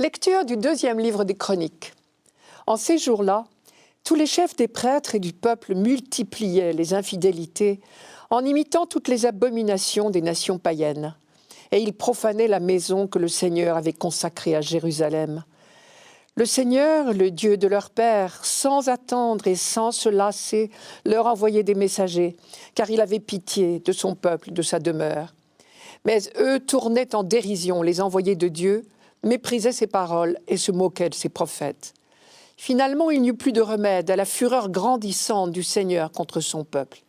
Lecture du 2e livre des Chroniques. En ces jours-là, tous les chefs des prêtres et du peuple multipliaient les infidélités en imitant toutes les abominations des nations païennes. Et ils profanaient la maison que le Seigneur avait consacrée à Jérusalem. Le Seigneur, le Dieu de leur père, sans attendre et sans se lasser, leur envoyait des messagers, car il avait pitié de son peuple, de sa demeure. Mais eux tournaient en dérision les envoyés de Dieu, méprisaient ses paroles et se moquaient de ses prophètes. Finalement, il n'y eut plus de remède à la fureur grandissante du Seigneur contre son peuple.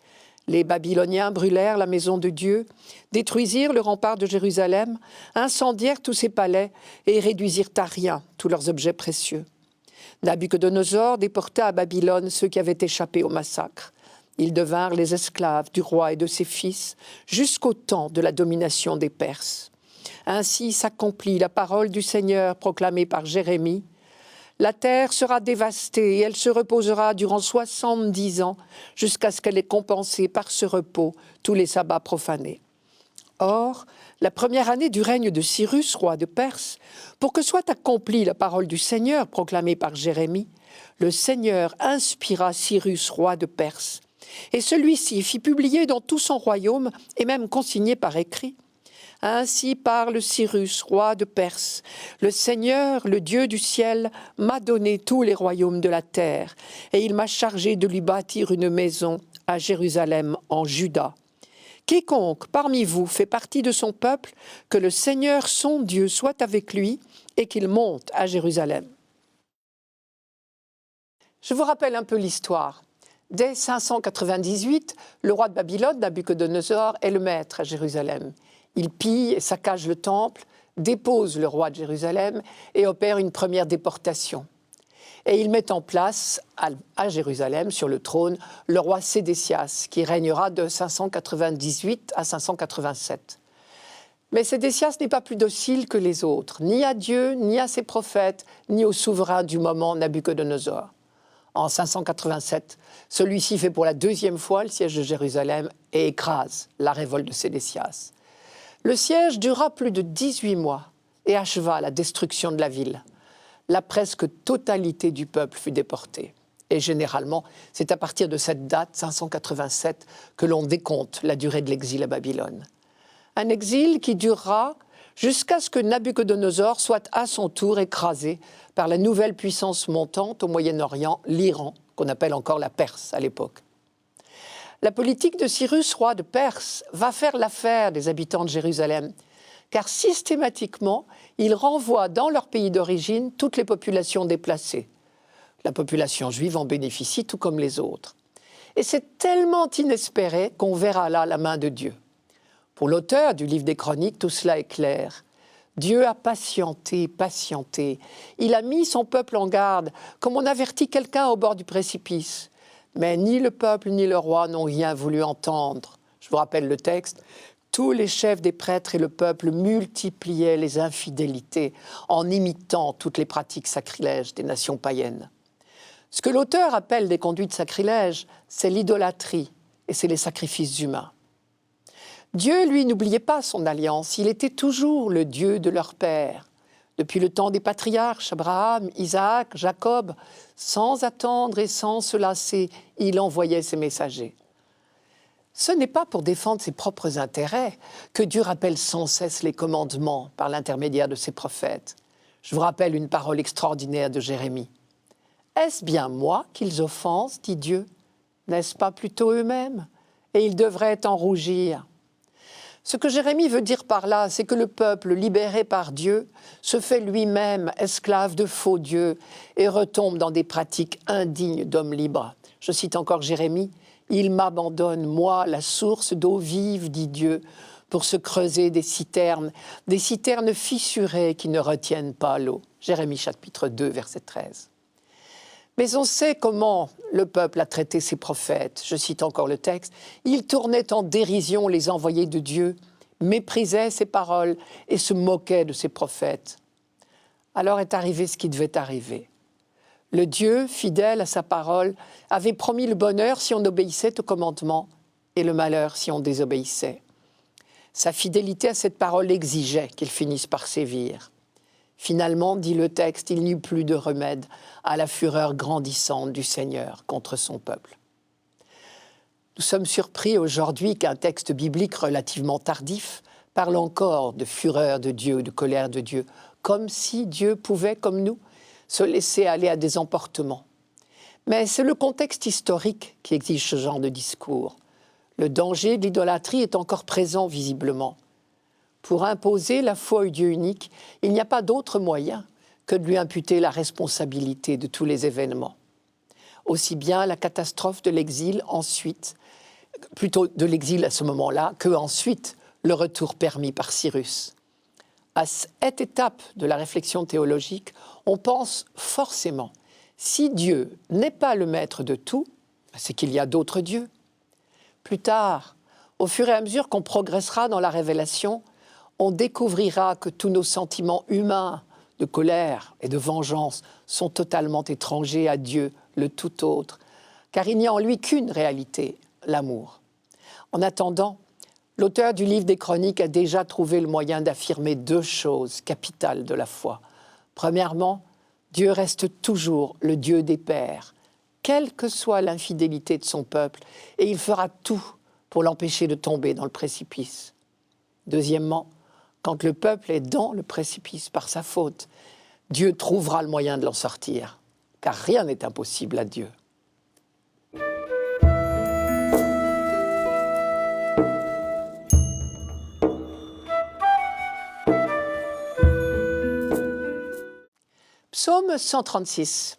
Les Babyloniens brûlèrent la maison de Dieu, détruisirent le rempart de Jérusalem, incendièrent tous ses palais et réduisirent à rien tous leurs objets précieux. Nabuchodonosor déporta à Babylone ceux qui avaient échappé au massacre. Ils devinrent les esclaves du roi et de ses fils jusqu'au temps de la domination des Perses. Ainsi s'accomplit la parole du Seigneur proclamée par Jérémie. La terre sera dévastée et elle se reposera durant 70 ans jusqu'à ce qu'elle ait compensé par ce repos tous les sabbats profanés. Or, la première année du règne de Cyrus, roi de Perse, pour que soit accomplie la parole du Seigneur proclamée par Jérémie, le Seigneur inspira Cyrus, roi de Perse, et celui-ci fit publier dans tout son royaume et même consigné par écrit. Ainsi parle Cyrus, roi de Perse. Le Seigneur, le Dieu du ciel, m'a donné tous les royaumes de la terre, et il m'a chargé de lui bâtir une maison à Jérusalem, en Juda. Quiconque parmi vous fait partie de son peuple, que le Seigneur, son Dieu, soit avec lui, et qu'il monte à Jérusalem. Je vous rappelle un peu l'histoire. Dès 598, le roi de Babylone, Nabuchodonosor, est le maître à Jérusalem. Il pille et saccage le temple, dépose le roi de Jérusalem et opère une première déportation. Et il met en place à Jérusalem, sur le trône, le roi Sédécias, qui régnera de 598 à 587. Mais Sédécias n'est pas plus docile que les autres, ni à Dieu, ni à ses prophètes, ni au souverain du moment, Nabuchodonosor. En 587, celui-ci fait pour la 2e fois le siège de Jérusalem et écrase la révolte de Sédécias. Le siège dura plus de 18 mois et acheva la destruction de la ville. La presque totalité du peuple fut déportée. Et généralement, c'est à partir de cette date, 587, que l'on décompte la durée de l'exil à Babylone. Un exil qui durera jusqu'à ce que Nabuchodonosor soit à son tour écrasé par la nouvelle puissance montante au Moyen-Orient, l'Iran, qu'on appelle encore la Perse à l'époque. La politique de Cyrus, roi de Perse, va faire l'affaire des habitants de Jérusalem, car systématiquement, il renvoie dans leur pays d'origine toutes les populations déplacées. La population juive en bénéficie tout comme les autres. Et c'est tellement inespéré qu'on verra là la main de Dieu. Pour l'auteur du livre des Chroniques, tout cela est clair. Dieu a patienté. Il a mis son peuple en garde, comme on avertit quelqu'un au bord du précipice. Mais ni le peuple ni le roi n'ont rien voulu entendre. Je vous rappelle le texte. Tous les chefs des prêtres et le peuple multipliaient les infidélités en imitant toutes les pratiques sacrilèges des nations païennes. Ce que l'auteur appelle des conduites sacrilèges, c'est l'idolâtrie et c'est les sacrifices humains. Dieu, lui, n'oubliait pas son alliance. Il était toujours le Dieu de leur père. Depuis le temps des patriarches, Abraham, Isaac, Jacob, sans attendre et sans se lasser, il envoyait ses messagers. Ce n'est pas pour défendre ses propres intérêts que Dieu rappelle sans cesse les commandements par l'intermédiaire de ses prophètes. Je vous rappelle une parole extraordinaire de Jérémie. « Est-ce bien moi qu'ils offensent, dit Dieu? N'est-ce pas plutôt eux-mêmes? Et ils devraient en rougir. » Ce que Jérémie veut dire par là, c'est que le peuple libéré par Dieu se fait lui-même esclave de faux dieux et retombe dans des pratiques indignes d'hommes libres. Je cite encore Jérémie. « Il m'abandonne, moi, la source d'eau vive, dit Dieu, pour se creuser des citernes fissurées qui ne retiennent pas l'eau. » Jérémie chapitre 2, verset 13. Mais on sait comment le peuple a traité ses prophètes. Je cite encore le texte. « Il tournait en dérision les envoyés de Dieu, méprisait ses paroles et se moquait de ses prophètes. » Alors est arrivé ce qui devait arriver. Le Dieu, fidèle à sa parole, avait promis le bonheur si on obéissait au commandement et le malheur si on désobéissait. Sa fidélité à cette parole exigeait qu'il finisse par sévir. Finalement, dit le texte, il n'y eut plus de remède à la fureur grandissante du Seigneur contre son peuple. Nous sommes surpris aujourd'hui qu'un texte biblique relativement tardif parle encore de fureur de Dieu, de colère de Dieu, comme si Dieu pouvait, comme nous, se laisser aller à des emportements. Mais c'est le contexte historique qui exige ce genre de discours. Le danger de l'idolâtrie est encore présent visiblement. Pour imposer la foi au Dieu unique, il n'y a pas d'autre moyen que de lui imputer la responsabilité de tous les événements. Aussi bien la catastrophe de l'exil ensuite, plutôt de l'exil à ce moment-là, que ensuite le retour permis par Cyrus. À cette étape de la réflexion théologique, on pense forcément, si Dieu n'est pas le maître de tout, c'est qu'il y a d'autres dieux. Plus tard, au fur et à mesure qu'on progressera dans la révélation, on découvrira que tous nos sentiments humains de colère et de vengeance sont totalement étrangers à Dieu, le tout autre, car il n'y a en lui qu'une réalité, l'amour. En attendant, l'auteur du livre des Chroniques a déjà trouvé le moyen d'affirmer deux choses capitales de la foi. Premièrement, Dieu reste toujours le Dieu des pères, quelle que soit l'infidélité de son peuple, et il fera tout pour l'empêcher de tomber dans le précipice. Deuxièmement, quand le peuple est dans le précipice par sa faute, Dieu trouvera le moyen de l'en sortir, car rien n'est impossible à Dieu. Psaume 136.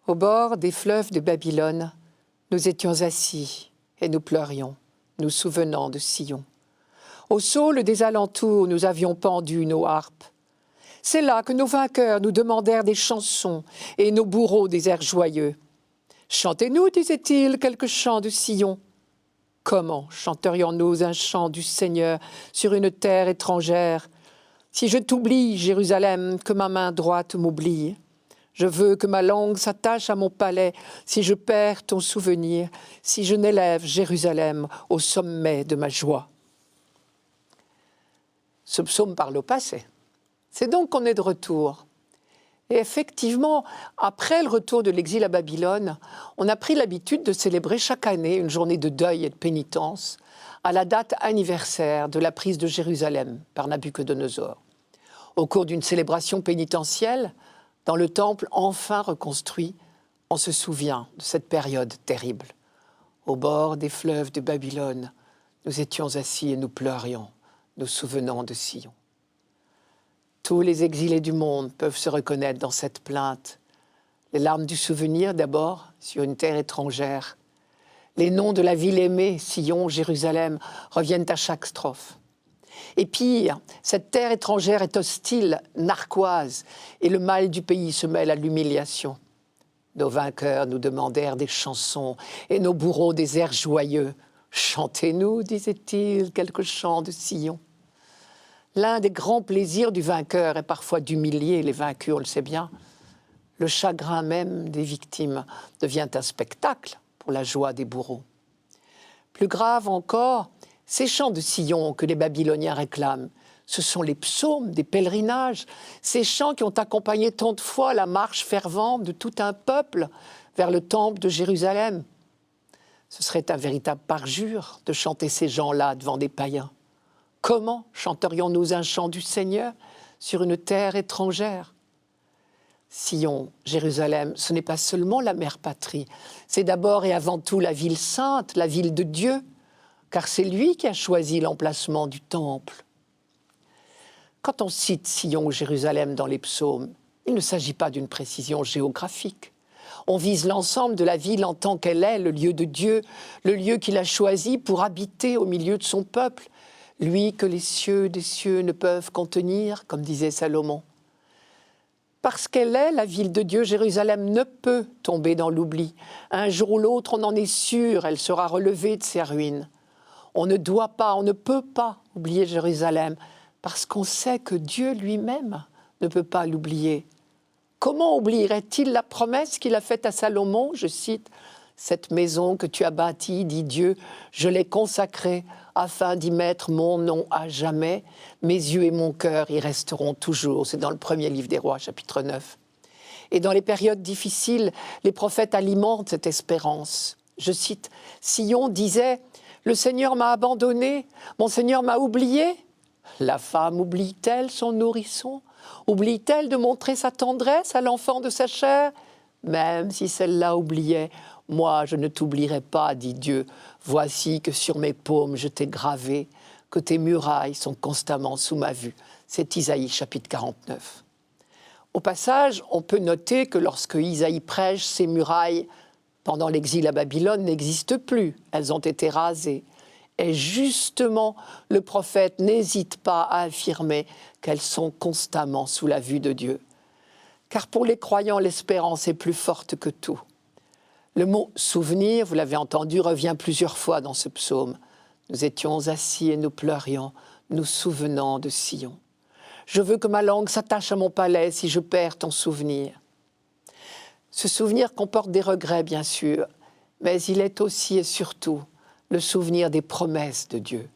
Au bord des fleuves de Babylone, nous étions assis et nous pleurions, nous souvenant de Sion. Au saule des alentours, nous avions pendu nos harpes. C'est là que nos vainqueurs nous demandèrent des chansons et nos bourreaux des airs joyeux. Chantez-nous, disait-il, quelques chants de Sion. Comment chanterions-nous un chant du Seigneur sur une terre étrangère? Si je t'oublie, Jérusalem, que ma main droite m'oublie. Je veux que ma langue s'attache à mon palais, si je perds ton souvenir, si je n'élève Jérusalem au sommet de ma joie. Ce psaume parle au passé. C'est donc qu'on est de retour. Et effectivement, après le retour de l'exil à Babylone, on a pris l'habitude de célébrer chaque année une journée de deuil et de pénitence à la date anniversaire de la prise de Jérusalem par Nabuchodonosor. Au cours d'une célébration pénitentielle, dans le temple enfin reconstruit, on se souvient de cette période terrible. Au bord des fleuves de Babylone, nous étions assis et nous pleurions, nous souvenant de Sion. Tous les exilés du monde peuvent se reconnaître dans cette plainte. Les larmes du souvenir d'abord, sur une terre étrangère. Les noms de la ville aimée, Sion, Jérusalem, reviennent à chaque strophe. Et pire, cette terre étrangère est hostile, narquoise, et le mal du pays se mêle à l'humiliation. Nos vainqueurs nous demandèrent des chansons, et nos bourreaux des airs joyeux. Chantez-nous, disait-il, quelques chants de Sion. L'un des grands plaisirs du vainqueur est parfois d'humilier les vaincus, on le sait bien. Le chagrin même des victimes devient un spectacle pour la joie des bourreaux. Plus grave encore, ces chants de Sion que les Babyloniens réclament, ce sont les psaumes des pèlerinages, ces chants qui ont accompagné tant de fois la marche fervente de tout un peuple vers le temple de Jérusalem. Ce serait un véritable parjure de chanter ces chants-là devant des païens. Comment chanterions-nous un chant du Seigneur sur une terre étrangère? Sion, Jérusalem, ce n'est pas seulement la mère patrie, c'est d'abord et avant tout la ville sainte, la ville de Dieu, car c'est lui qui a choisi l'emplacement du temple. Quand on cite Sion ou Jérusalem dans les psaumes, il ne s'agit pas d'une précision géographique. On vise l'ensemble de la ville en tant qu'elle est, le lieu de Dieu, le lieu qu'il a choisi pour habiter au milieu de son peuple, lui que les cieux des cieux ne peuvent contenir, comme disait Salomon. Parce qu'elle est la ville de Dieu, Jérusalem ne peut tomber dans l'oubli. Un jour ou l'autre, on en est sûr, elle sera relevée de ses ruines. On ne doit pas, on ne peut pas oublier Jérusalem, parce qu'on sait que Dieu lui-même ne peut pas l'oublier. Comment oublierait-il la promesse qu'il a faite à Salomon, je cite, « Cette maison que tu as bâtie, dit Dieu, je l'ai consacrée afin d'y mettre mon nom à jamais. Mes yeux et mon cœur y resteront toujours. C'est dans le premier livre des Rois, chapitre 9. Et dans les périodes difficiles, les prophètes alimentent cette espérance. Je cite, Sion disait, « Le Seigneur m'a abandonné, mon Seigneur m'a oublié ». La femme oublie-t-elle son nourrisson? Oublie-t-elle de montrer sa tendresse à l'enfant de sa chair? Même si celle-là oubliait, moi je ne t'oublierai pas, dit Dieu. Voici que sur mes paumes je t'ai gravé, que tes murailles sont constamment sous ma vue. C'est Isaïe chapitre 49. Au passage, on peut noter que lorsque Isaïe prêche, ces murailles, pendant l'exil à Babylone, n'existent plus. Elles ont été rasées. Et justement, le prophète n'hésite pas à affirmer qu'elles sont constamment sous la vue de Dieu. Car pour les croyants, l'espérance est plus forte que tout. Le mot « souvenir », vous l'avez entendu, revient plusieurs fois dans ce psaume. Nous étions assis et nous pleurions, nous souvenant de Sion. Je veux que ma langue s'attache à mon palais si je perds ton souvenir. Ce souvenir comporte des regrets, bien sûr, mais il est aussi et surtout le souvenir des promesses de Dieu.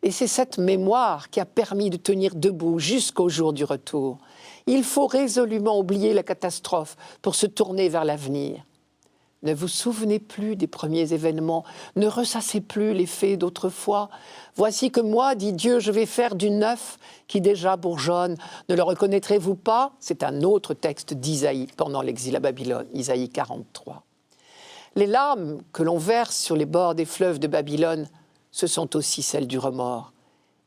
Et c'est cette mémoire qui a permis de tenir debout jusqu'au jour du retour. Il faut résolument oublier la catastrophe pour se tourner vers l'avenir. Ne vous souvenez plus des premiers événements, ne ressassez plus les faits d'autrefois. Voici que moi, dit Dieu, je vais faire du neuf qui déjà bourgeonne. Ne le reconnaîtrez-vous pas? C'est un autre texte d'Isaïe pendant l'exil à Babylone, Isaïe 43. Les larmes que l'on verse sur les bords des fleuves de Babylone, ce sont aussi celles du remords.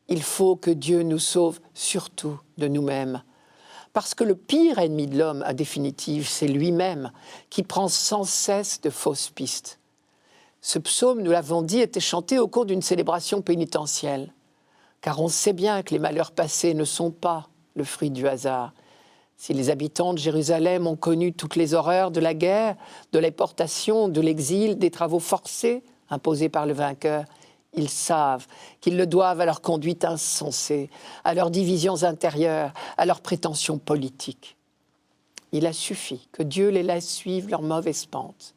Il faut que Dieu nous sauve surtout de nous-mêmes. Parce que le pire ennemi de l'homme, en définitive, c'est lui-même, qui prend sans cesse de fausses pistes. Ce psaume, nous l'avons dit, était chanté au cours d'une célébration pénitentielle. Car on sait bien que les malheurs passés ne sont pas le fruit du hasard. Si les habitants de Jérusalem ont connu toutes les horreurs de la guerre, de la déportation, de l'exil, des travaux forcés imposés par le vainqueur, ils savent qu'ils le doivent à leur conduite insensée, à leurs divisions intérieures, à leurs prétentions politiques. Il a suffi que Dieu les laisse suivre leur mauvaise pente.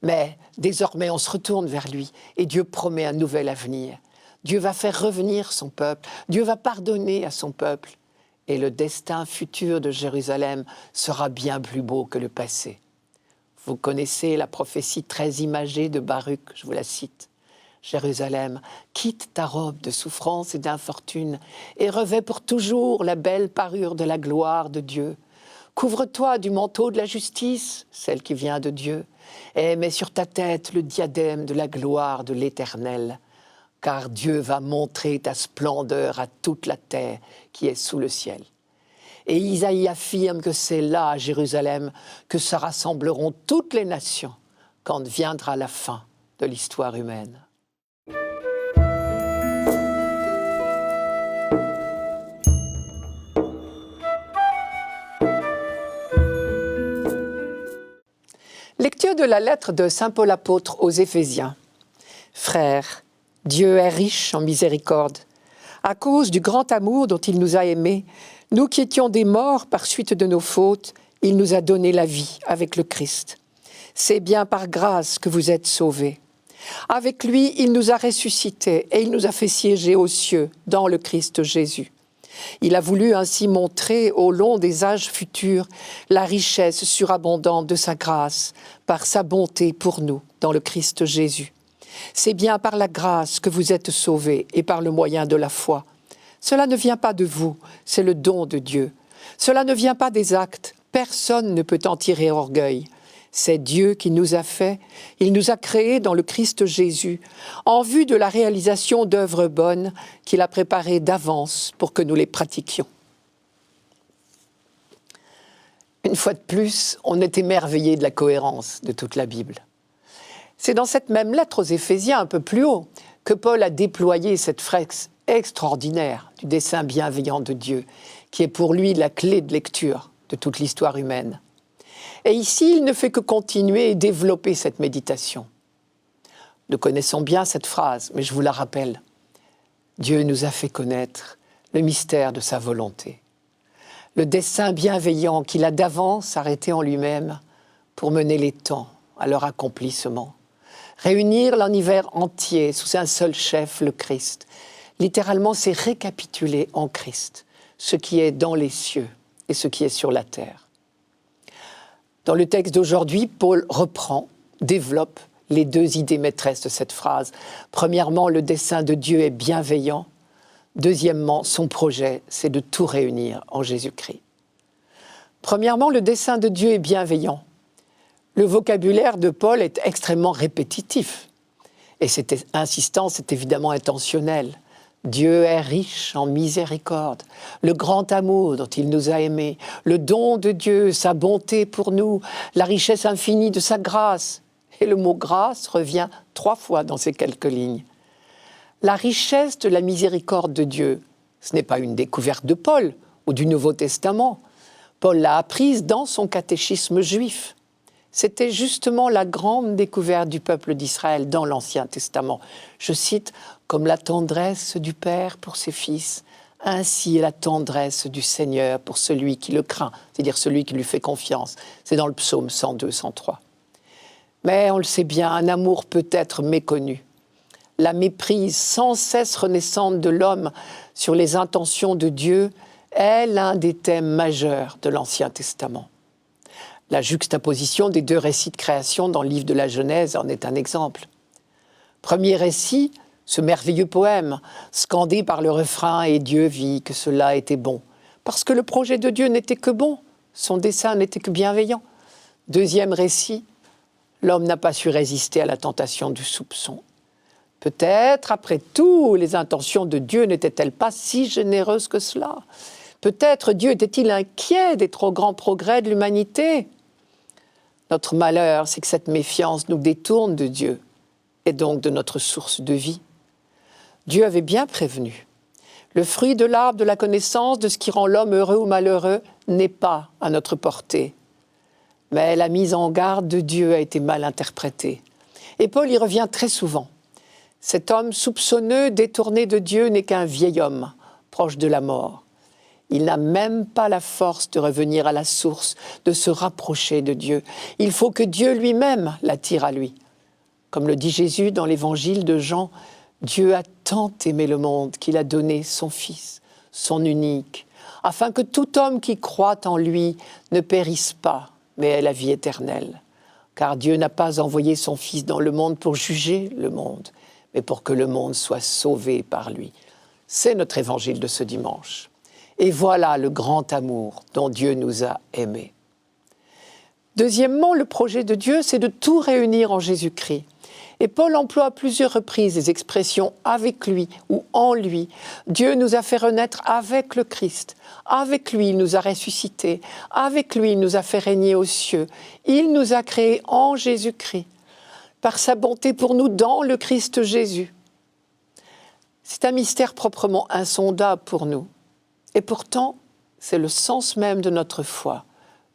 Mais désormais, on se retourne vers lui et Dieu promet un nouvel avenir. Dieu va faire revenir son peuple, Dieu va pardonner à son peuple. Et le destin futur de Jérusalem sera bien plus beau que le passé. Vous connaissez la prophétie très imagée de Baruch, je vous la cite. Jérusalem, quitte ta robe de souffrance et d'infortune et revêt pour toujours la belle parure de la gloire de Dieu. Couvre-toi du manteau de la justice, celle qui vient de Dieu, et mets sur ta tête le diadème de la gloire de l'Éternel. Car Dieu va montrer ta splendeur à toute la terre qui est sous le ciel. Et Isaïe affirme que c'est là, à Jérusalem, que se rassembleront toutes les nations quand viendra la fin de l'histoire humaine. Lecture de la lettre de saint Paul apôtre aux Éphésiens. Frères, Dieu est riche en miséricorde. À cause du grand amour dont il nous a aimés, nous qui étions des morts par suite de nos fautes, il nous a donné la vie avec le Christ. C'est bien par grâce que vous êtes sauvés. Avec lui, il nous a ressuscités et il nous a fait siéger aux cieux dans le Christ Jésus. Il a voulu ainsi montrer au long des âges futurs la richesse surabondante de sa grâce par sa bonté pour nous dans le Christ Jésus. C'est bien par la grâce que vous êtes sauvés et par le moyen de la foi. Cela ne vient pas de vous, c'est le don de Dieu. Cela ne vient pas des actes, personne ne peut en tirer orgueil. C'est Dieu qui nous a fait, il nous a créés dans le Christ Jésus, en vue de la réalisation d'œuvres bonnes qu'il a préparées d'avance pour que nous les pratiquions. Une fois de plus, on est émerveillé de la cohérence de toute la Bible. C'est dans cette même lettre aux Éphésiens, un peu plus haut, que Paul a déployé cette fresque extraordinaire du dessein bienveillant de Dieu, qui est pour lui la clé de lecture de toute l'histoire humaine. Et ici, il ne fait que continuer et développer cette méditation. Nous connaissons bien cette phrase, mais je vous la rappelle. Dieu nous a fait connaître le mystère de sa volonté, le dessein bienveillant qu'il a d'avance arrêté en lui-même pour mener les temps à leur accomplissement. Réunir l'univers entier sous un seul chef, le Christ. Littéralement, c'est récapituler en Christ ce qui est dans les cieux et ce qui est sur la terre. Dans le texte d'aujourd'hui, Paul reprend, développe les deux idées maîtresses de cette phrase. Premièrement, le dessein de Dieu est bienveillant. Deuxièmement, son projet, c'est de tout réunir en Jésus-Christ. Premièrement, le dessein de Dieu est bienveillant. Le vocabulaire de Paul est extrêmement répétitif. Et cette insistance est évidemment intentionnelle. Dieu est riche en miséricorde, le grand amour dont il nous a aimés, le don de Dieu, sa bonté pour nous, la richesse infinie de sa grâce. Et le mot « grâce » revient 3 fois dans ces quelques lignes. La richesse de la miséricorde de Dieu, ce n'est pas une découverte de Paul ou du Nouveau Testament. Paul l'a apprise dans son catéchisme juif. C'était justement la grande découverte du peuple d'Israël dans l'Ancien Testament. Je cite, « Comme la tendresse du Père pour ses fils, ainsi est la tendresse du Seigneur pour celui qui le craint, c'est-à-dire celui qui lui fait confiance. » C'est dans le psaume 102, 103. Mais on le sait bien, un amour peut être méconnu. La méprise sans cesse renaissante de l'homme sur les intentions de Dieu est l'un des thèmes majeurs de l'Ancien Testament. La juxtaposition des 2 récits de création dans le livre de la Genèse en est un exemple. Premier récit, ce merveilleux poème, scandé par le refrain « Et Dieu vit que cela était bon », parce que le projet de Dieu n'était que bon, son dessein n'était que bienveillant. Deuxième récit, l'homme n'a pas su résister à la tentation du soupçon. Peut-être, après tout, les intentions de Dieu n'étaient-elles pas si généreuses que cela ? Peut-être Dieu était-il inquiet des trop grands progrès de l'humanité ? Notre malheur, c'est que cette méfiance nous détourne de Dieu et donc de notre source de vie. Dieu avait bien prévenu. Le fruit de l'arbre de la connaissance de ce qui rend l'homme heureux ou malheureux n'est pas à notre portée. Mais la mise en garde de Dieu a été mal interprétée. Et Paul y revient très souvent. Cet homme soupçonneux, détourné de Dieu, n'est qu'un vieil homme, proche de la mort. Il n'a même pas la force de revenir à la source, de se rapprocher de Dieu. Il faut que Dieu lui-même l'attire à lui. Comme le dit Jésus dans l'évangile de Jean, « Dieu a tant aimé le monde qu'il a donné son Fils, son unique, afin que tout homme qui croit en lui ne périsse pas, mais ait la vie éternelle. Car Dieu n'a pas envoyé son Fils dans le monde pour juger le monde, mais pour que le monde soit sauvé par lui. » C'est notre évangile de ce dimanche. Et voilà le grand amour dont Dieu nous a aimés. Deuxièmement, le projet de Dieu, c'est de tout réunir en Jésus-Christ. Et Paul emploie à plusieurs reprises les expressions « avec lui » ou « en lui ». Dieu nous a fait renaître avec le Christ. Avec lui, il nous a ressuscités. Avec lui, il nous a fait régner aux cieux. Il nous a créés en Jésus-Christ, par sa bonté pour nous dans le Christ Jésus. C'est un mystère proprement insondable pour nous. Et pourtant, c'est le sens même de notre foi.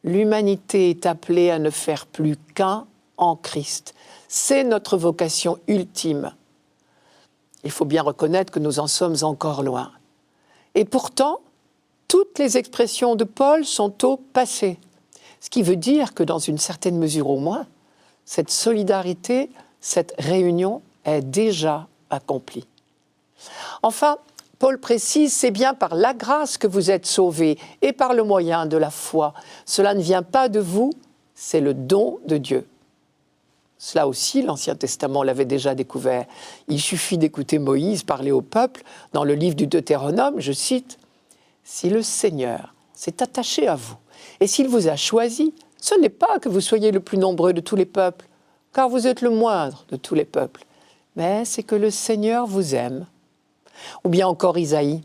L'humanité est appelée à ne faire plus qu'un en Christ. C'est notre vocation ultime. Il faut bien reconnaître que nous en sommes encore loin. Et pourtant, toutes les expressions de Paul sont au passé. Ce qui veut dire que dans une certaine mesure au moins, cette solidarité, cette réunion est déjà accomplie. Enfin, Paul précise, c'est bien par la grâce que vous êtes sauvés et par le moyen de la foi. Cela ne vient pas de vous, c'est le don de Dieu. Cela aussi, l'Ancien Testament l'avait déjà découvert. Il suffit d'écouter Moïse parler au peuple dans le livre du Deutéronome, je cite, « Si le Seigneur s'est attaché à vous et s'il vous a choisi, ce n'est pas que vous soyez le plus nombreux de tous les peuples, car vous êtes le moindre de tous les peuples, mais c'est que le Seigneur vous aime. » Ou bien encore Isaïe,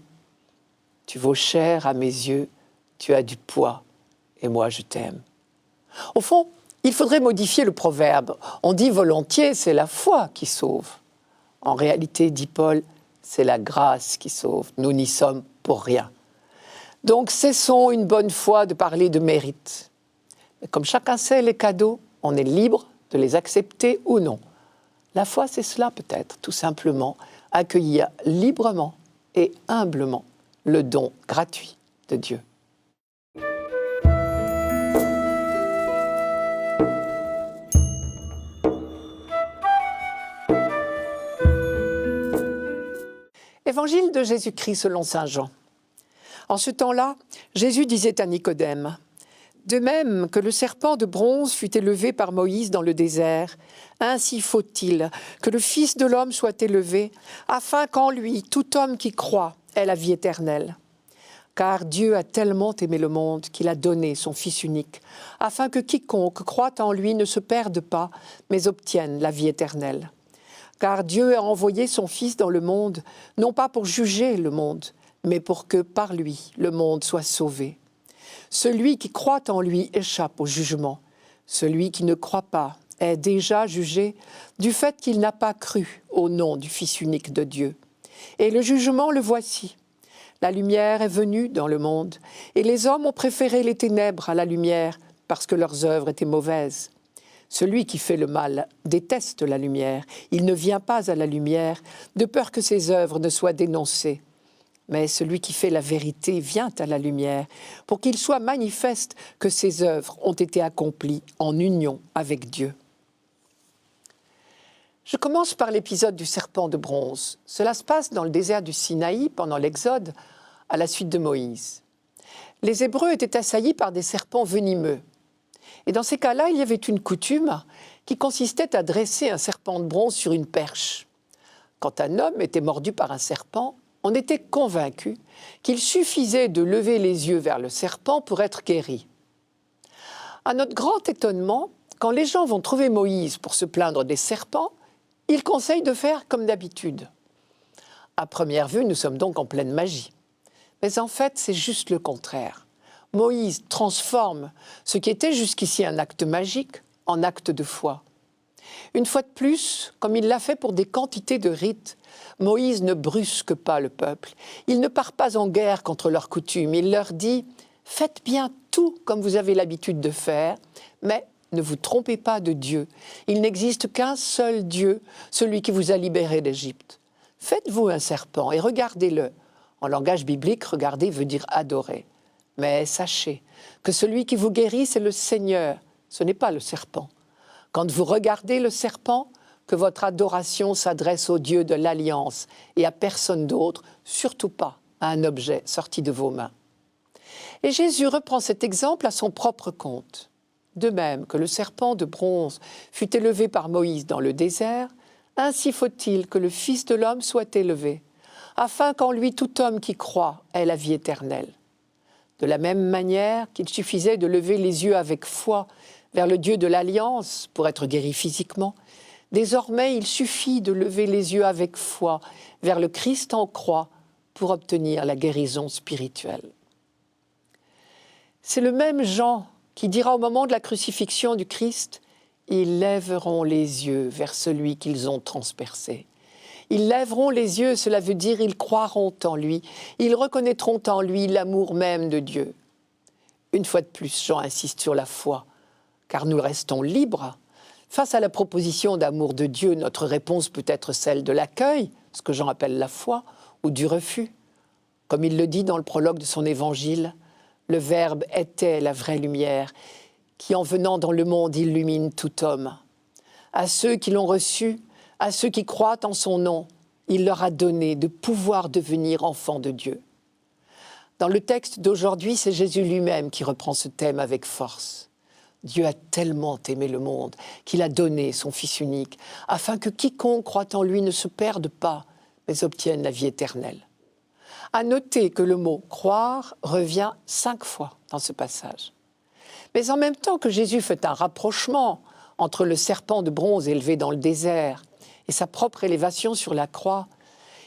« Tu vaux cher à mes yeux, tu as du poids, et moi je t'aime. » Au fond, il faudrait modifier le proverbe. On dit volontiers, c'est la foi qui sauve. En réalité, dit Paul, c'est la grâce qui sauve. Nous n'y sommes pour rien. Donc cessons une bonne fois de parler de mérite. Mais comme chacun sait les cadeaux, on est libre de les accepter ou non. La foi, c'est cela peut-être, tout simplement, accueillir librement et humblement le don gratuit de Dieu. Évangile de Jésus-Christ selon saint Jean. En ce temps-là, Jésus disait à Nicodème, « De même que le serpent de bronze fut élevé par Moïse dans le désert, ainsi faut-il que le Fils de l'homme soit élevé, afin qu'en lui, tout homme qui croit ait la vie éternelle. Car Dieu a tellement aimé le monde qu'il a donné son Fils unique, afin que quiconque croit en lui ne se perde pas, mais obtienne la vie éternelle. Car Dieu a envoyé son Fils dans le monde, non pas pour juger le monde, mais pour que par lui le monde soit sauvé. Celui qui croit en lui échappe au jugement. Celui qui ne croit pas est déjà jugé du fait qu'il n'a pas cru au nom du Fils unique de Dieu. Et le jugement le voici. La lumière est venue dans le monde, et les hommes ont préféré les ténèbres à la lumière parce que leurs œuvres étaient mauvaises. Celui qui fait le mal déteste la lumière. Il ne vient pas à la lumière de peur que ses œuvres ne soient dénoncées. Mais celui qui fait la vérité vient à la lumière pour qu'il soit manifeste que ses œuvres ont été accomplies en union avec Dieu. Je commence par l'épisode du serpent de bronze. Cela se passe dans le désert du Sinaï pendant l'Exode, à la suite de Moïse. Les Hébreux étaient assaillis par des serpents venimeux. Et dans ces cas-là, il y avait une coutume qui consistait à dresser un serpent de bronze sur une perche. Quand un homme était mordu par un serpent, on était convaincu qu'il suffisait de lever les yeux vers le serpent pour être guéri. À notre grand étonnement, quand les gens vont trouver Moïse pour se plaindre des serpents, il conseille de faire comme d'habitude. À première vue, nous sommes donc en pleine magie. Mais en fait, c'est juste le contraire. Moïse transforme ce qui était jusqu'ici un acte magique en acte de foi. Une fois de plus, comme il l'a fait pour des quantités de rites, Moïse ne brusque pas le peuple. Il ne part pas en guerre contre leurs coutumes. Il leur dit « Faites bien tout comme vous avez l'habitude de faire, mais ne vous trompez pas de Dieu. Il n'existe qu'un seul Dieu, celui qui vous a libéré d'Égypte. Faites-vous un serpent et regardez-le. » En langage biblique, regarder veut dire adorer. Mais sachez que celui qui vous guérit, c'est le Seigneur, ce n'est pas le serpent. Quand vous regardez le serpent, que votre adoration s'adresse au Dieu de l'Alliance et à personne d'autre, surtout pas à un objet sorti de vos mains. Et Jésus reprend cet exemple à son propre compte. De même que le serpent de bronze fut élevé par Moïse dans le désert, ainsi faut-il que le Fils de l'homme soit élevé, afin qu'en lui tout homme qui croit ait la vie éternelle. De la même manière qu'il suffisait de lever les yeux avec foi vers le Dieu de l'Alliance pour être guéri physiquement, désormais il suffit de lever les yeux avec foi vers le Christ en croix pour obtenir la guérison spirituelle. C'est le même Jean qui dira au moment de la crucifixion du Christ « Ils lèveront les yeux vers celui qu'ils ont transpercé ». Ils lèveront les yeux, cela veut dire ils croiront en lui, ils reconnaîtront en lui l'amour même de Dieu. Une fois de plus, Jean insiste sur la foi, car nous restons libres. Face à la proposition d'amour de Dieu, notre réponse peut être celle de l'accueil, ce que Jean appelle la foi, ou du refus. Comme il le dit dans le prologue de son évangile, le Verbe était la vraie lumière, qui en venant dans le monde illumine tout homme. À ceux qui l'ont reçu, à ceux qui croient en son nom, il leur a donné de pouvoir devenir enfants de Dieu. Dans le texte d'aujourd'hui, c'est Jésus lui-même qui reprend ce thème avec force. Dieu a tellement aimé le monde qu'il a donné son Fils unique, afin que quiconque croit en lui ne se perde pas, mais obtienne la vie éternelle. À noter que le mot « croire » revient 5 fois dans ce passage. Mais en même temps que Jésus fait un rapprochement entre le serpent de bronze élevé dans le désert et sa propre élévation sur la croix,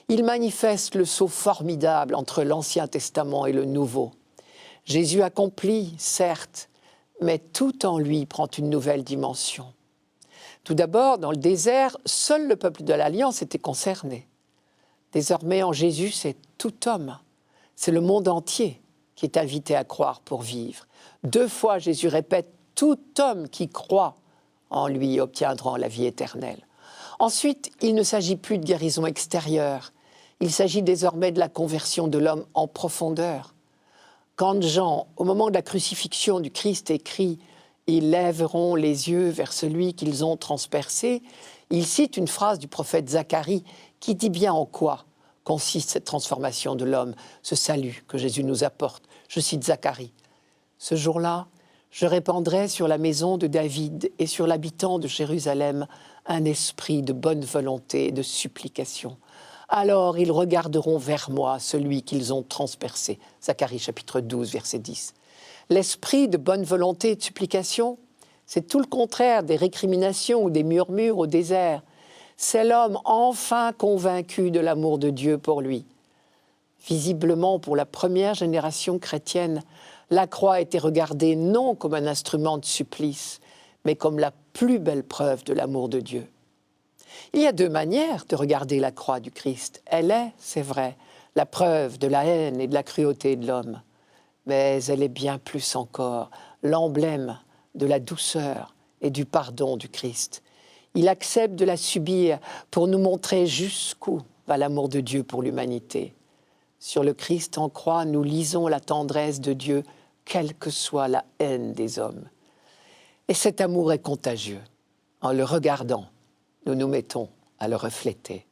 il manifeste le saut formidable entre l'Ancien Testament et le Nouveau. Jésus accomplit, certes, mais tout en lui prend une nouvelle dimension. Tout d'abord, dans le désert, seul le peuple de l'Alliance était concerné. Désormais, en Jésus, c'est tout homme. C'est le monde entier qui est invité à croire pour vivre. 2 fois, Jésus répète « tout homme qui croit en lui obtiendra la vie éternelle ». Ensuite, il ne s'agit plus de guérison extérieure. Il s'agit désormais de la conversion de l'homme en profondeur. Quand Jean, au moment de la crucifixion du Christ, écrit « Ils lèveront les yeux vers celui qu'ils ont transpercé », il cite une phrase du prophète Zacharie qui dit bien en quoi consiste cette transformation de l'homme, ce salut que Jésus nous apporte. Je cite Zacharie. « Ce jour-là, je répandrai sur la maison de David et sur l'habitant de Jérusalem un esprit de bonne volonté et de supplication. Alors ils regarderont vers moi, celui qu'ils ont transpercé. » Zacharie chapitre 12, verset 10. L'esprit de bonne volonté et de supplication, c'est tout le contraire des récriminations ou des murmures au désert. C'est l'homme enfin convaincu de l'amour de Dieu pour lui. Visiblement, pour la première génération chrétienne, la croix était regardée non comme un instrument de supplice, mais comme la plus belle preuve de l'amour de Dieu. Il y a deux manières de regarder la croix du Christ. Elle est, c'est vrai, la preuve de la haine et de la cruauté de l'homme. Mais elle est bien plus encore l'emblème de la douceur et du pardon du Christ. Il accepte de la subir pour nous montrer jusqu'où va l'amour de Dieu pour l'humanité. Sur le Christ en croix, nous lisons la tendresse de Dieu, quelle que soit la haine des hommes. Et cet amour est contagieux. En le regardant, nous nous mettons à le refléter.